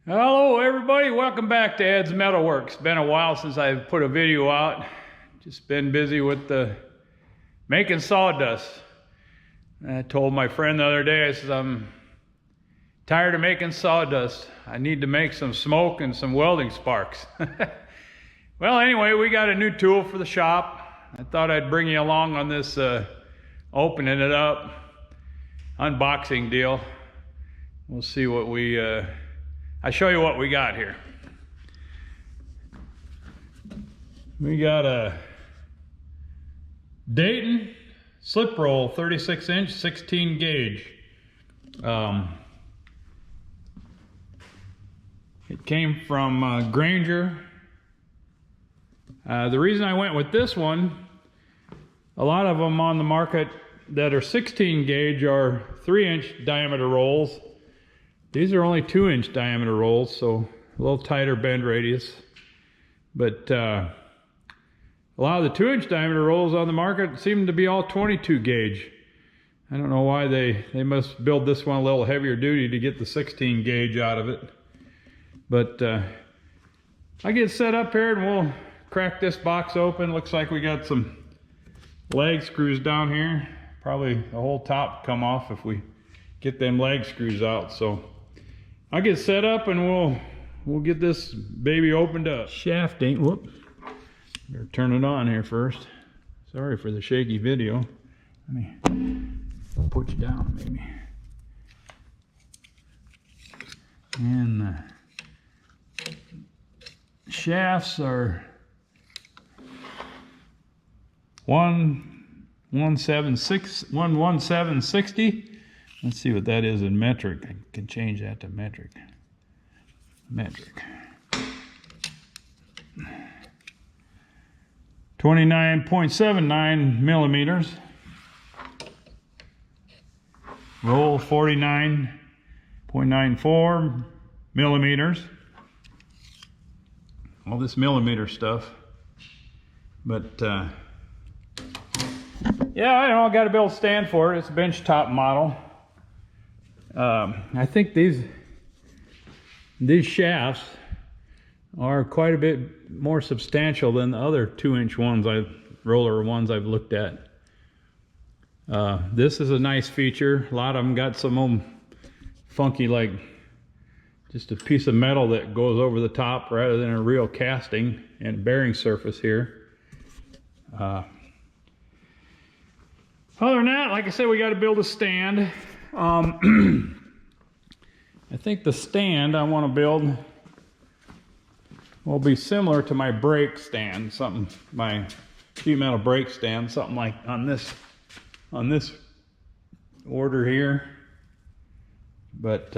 Hello everybody, welcome back to Ed's Metalworks. Been a while since I've put a video out. Just been busy with making sawdust. I told my friend the other day, I said, I'm tired of making sawdust. I need to make some smoke and some welding sparks. Well, anyway, we got a new tool for the shop. I thought I'd bring you along on this opening it up unboxing deal. We'll see what I'll show you what we got here. We got a Dayton slip roll, 36 inch, 16 gauge. It came from Grainger. The reason I went with this one, a lot of them on the market that are 16 gauge are 3-inch diameter rolls. These are only 2-inch diameter rolls, so a little tighter bend radius. But a lot of the 2-inch diameter rolls on the market seem to be all 22 gauge. I don't know why they must build this one a little heavier duty to get the 16 gauge out of it. But I get set up here and we'll crack this box open. Looks like we got some leg screws down here. Probably the whole top come off if we get them leg screws out. So I'll get set up and we'll get this baby opened up. Shaft ain't, whoop. Better turn it on here first. Sorry for the shaky video. Let me put you down maybe. And the shafts are 11760. Let's see what that is in metric. I can change that to metric. Metric. 29.79 millimeters. Roll 49.94 millimeters. All this millimeter stuff. But yeah, I know I got to build a stand for it. It's a bench top model. I think these shafts are quite a bit more substantial than the other 2-inch ones, roller ones I've looked at. This is a nice feature. A lot of them got some old funky, like just a piece of metal that goes over the top rather than a real casting and bearing surface here. Other than that, like I said, we got to build a stand. I think the stand I want to build will be similar to my brake stand, my sheet metal brake stand, something like on this order here. But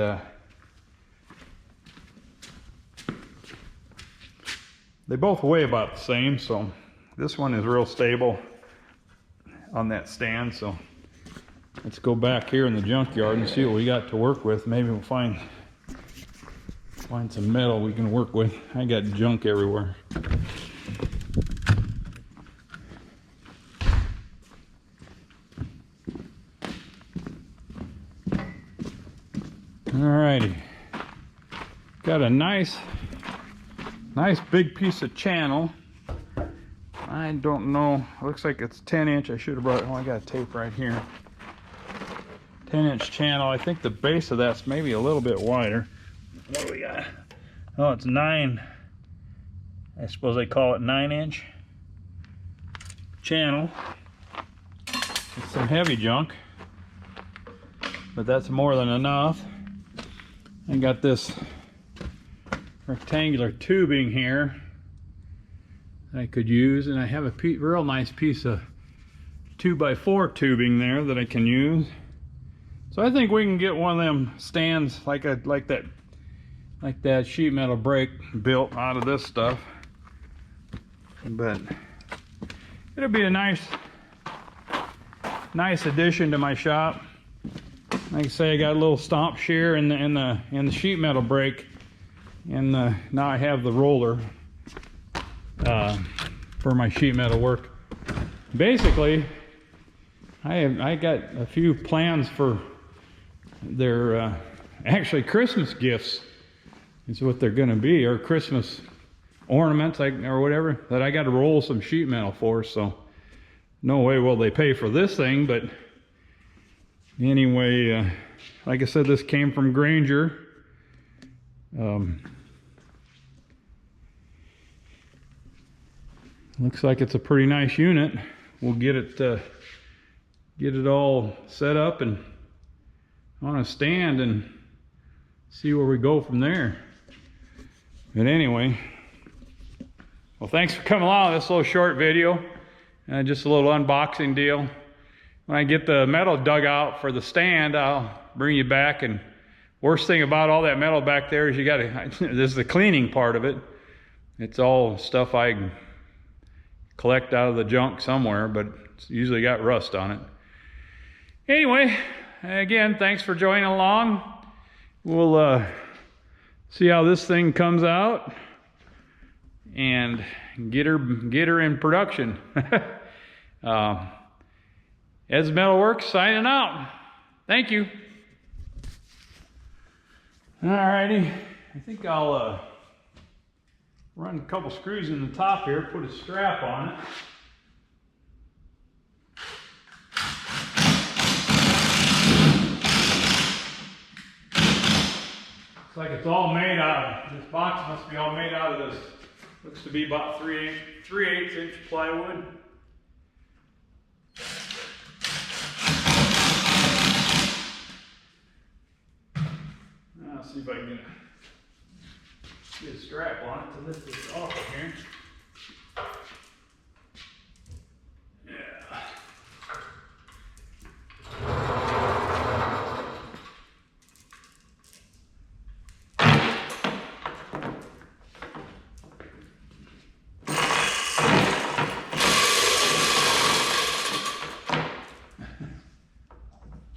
they both weigh about the same, so this one is real stable on that stand. So let's go back here in the junkyard and see what we got to work with. Maybe we'll find some metal we can work with. I got junk everywhere. Alrighty, got a nice big piece of channel. I don't know, looks like it's 10-inch. I should have brought, oh, I got a tape right here. 10-inch channel. I think the base of that's maybe a little bit wider. What do we got? Oh, it's 9. I suppose they call it 9-inch channel. It's some heavy junk, but that's more than enough. I got this rectangular tubing here that I could use, and I have a real nice piece of 2x4 tubing there that I can use. So I think we can get one of them stands like that sheet metal brake built out of this stuff. But it'll be a nice addition to my shop. Like I say, I got a little stomp shear in the sheet metal brake, and now I have the roller for my sheet metal work. Basically, I got a few plans for their actually Christmas gifts is what they're gonna be, or Christmas ornaments or whatever that I got to roll some sheet metal for. So no way will they pay for this thing. But anyway, like I said, this came from Grainger. Looks like it's a pretty nice unit. We'll get it all set up and on a stand and see where we go from there. But anyway, well, thanks for coming along with this little short video. Just a little unboxing deal. When I get the metal dug out for the stand, I'll bring you back. And worst thing about all that metal back there is you gotta, this is the cleaning part of it. It's all stuff I collect out of the junk somewhere, but it's usually got rust on it. Anyway, again, thanks for joining along. We'll see how this thing comes out and get her in production. Eds Metal Works signing out. Thank you. Alrighty, I think I'll run a couple screws in the top here, put a strap on it. Looks like it's all made out of, this box must be all made out of this, looks to be about 3/8 inch plywood. I'll see if I can get a strap on it to lift this off of here. Yeah.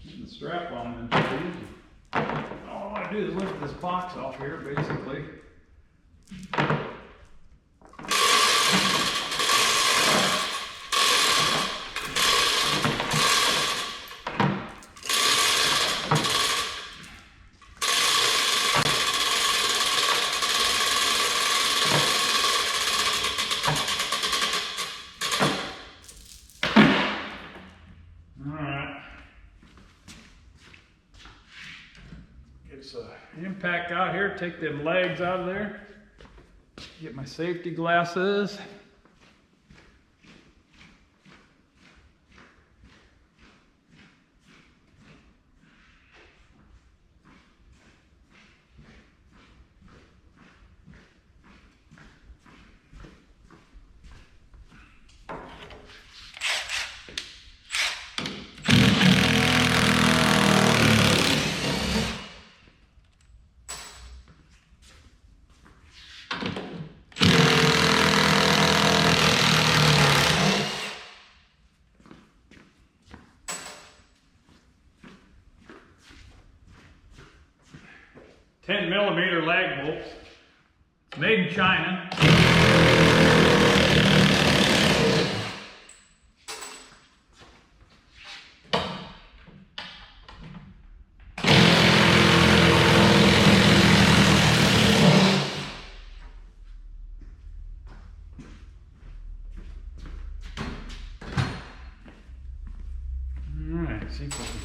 Getting the strap on and it's easy. All I do is lift this box off here, basically. Impact out here, take them legs out of there, get my safety glasses. .10mm lag bolts. It's made in China. All right, see if I can.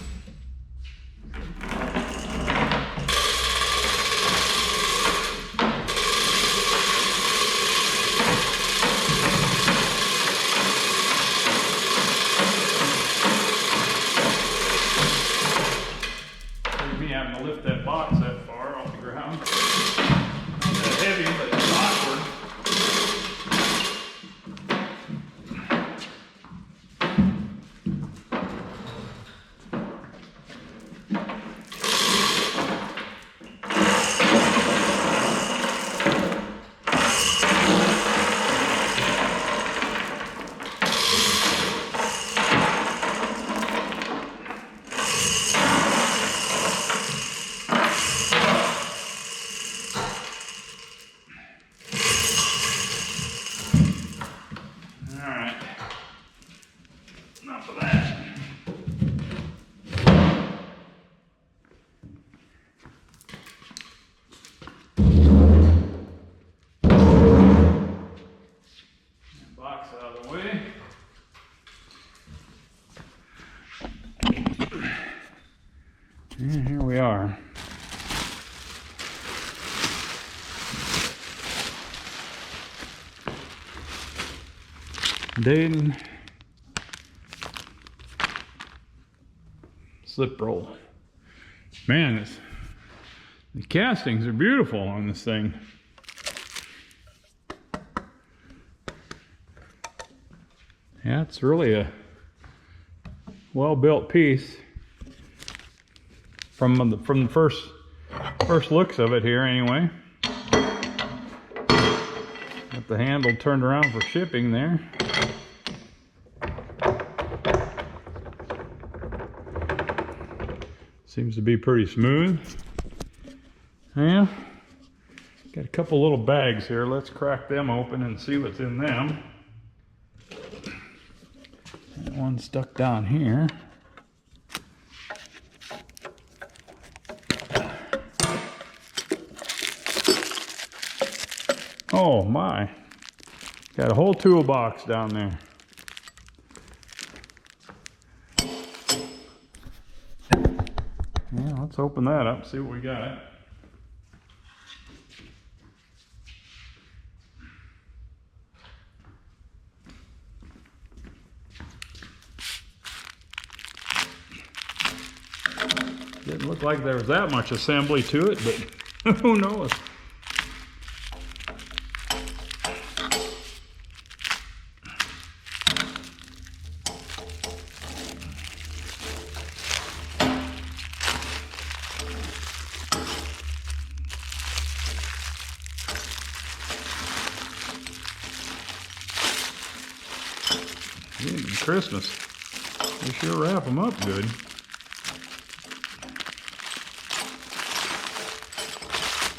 Dayton slip roll. Man, the castings are beautiful on this thing. Yeah, it's really a well-built piece from the first looks of it here anyway. Got the handle turned around for shipping there. Seems to be pretty smooth. Yeah. Got a couple little bags here. Let's crack them open and see what's in them. That one's stuck down here. Oh my. Got a whole toolbox down there. Yeah, let's open that up, see what we got. Didn't look like there was that much assembly to it, but who knows? Christmas. They sure wrap them up good.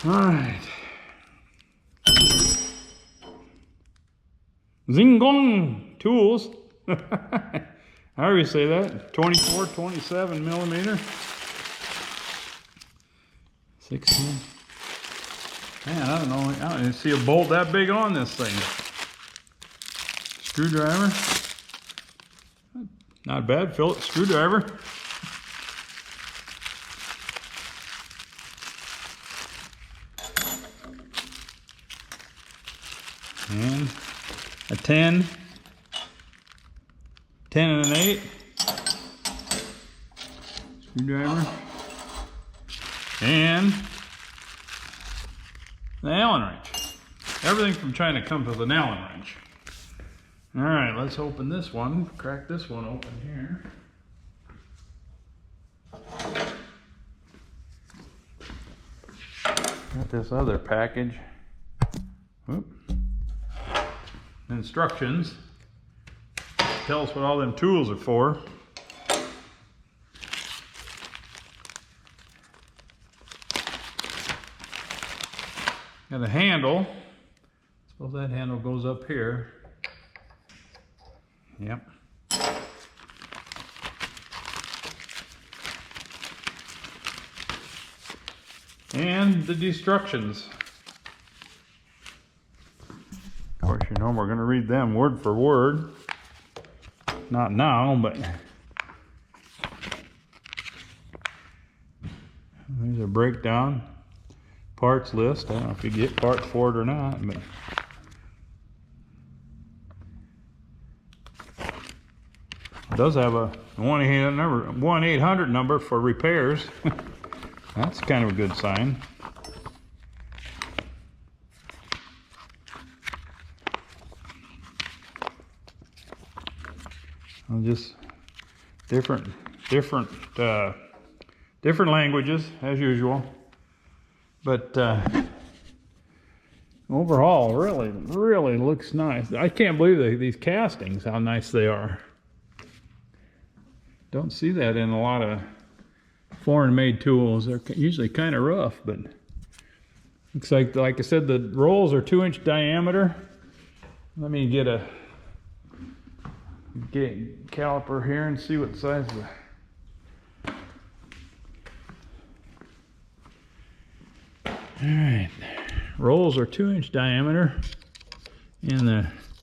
All right. Zingong tools. However you say that. 24, 27 millimeter. 16. Man, I don't even see a bolt that big on this thing. Screwdriver. Not bad, Phillips screwdriver. And a 10, 10 and an 8. Screwdriver. And the Allen wrench. Everything from China comes with an Allen wrench. All right, let's open this one. Crack this one open here. Got this other package. Whoop. Instructions. Tell us what all them tools are for. Got a handle. Suppose that handle goes up here. Yep. And the instructions. Of course, you know we're going to read them word for word. Not now, but there's a breakdown. Parts list. I don't know if you get parts for it or not, but it does have a 1-800 number for repairs. That's kind of a good sign. Just different languages as usual, but overall, really looks nice. I can't believe these castings, how nice they are. Don't see that in a lot of foreign-made tools. They're usually kind of rough, but looks like I said, the rolls are 2-inch diameter. Let me get a caliper here and see what size all right, rolls are 2-inch diameter, and the